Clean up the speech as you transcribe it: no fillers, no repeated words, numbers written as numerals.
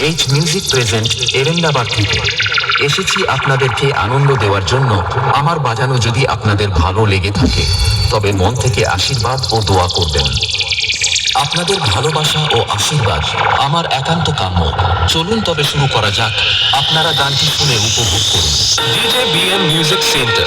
H music present এরেন্দাবাদ থেকে এসেছি আপনাদেরকে আনন্দ দেওয়ার জন্য। আমার বাজানো যদি আপনাদের ভালো লেগে থাকে তবে মন থেকে আশীর্বাদ ও দোয়া করবেন। আপনাদের ভালোবাসা ও আশীর্বাদ আমার একান্ত কাম্য। চলুন তবে শুরু করা যাক। আপনারা গানটি শুনে উপভোগ করুন। DJ BM music centre.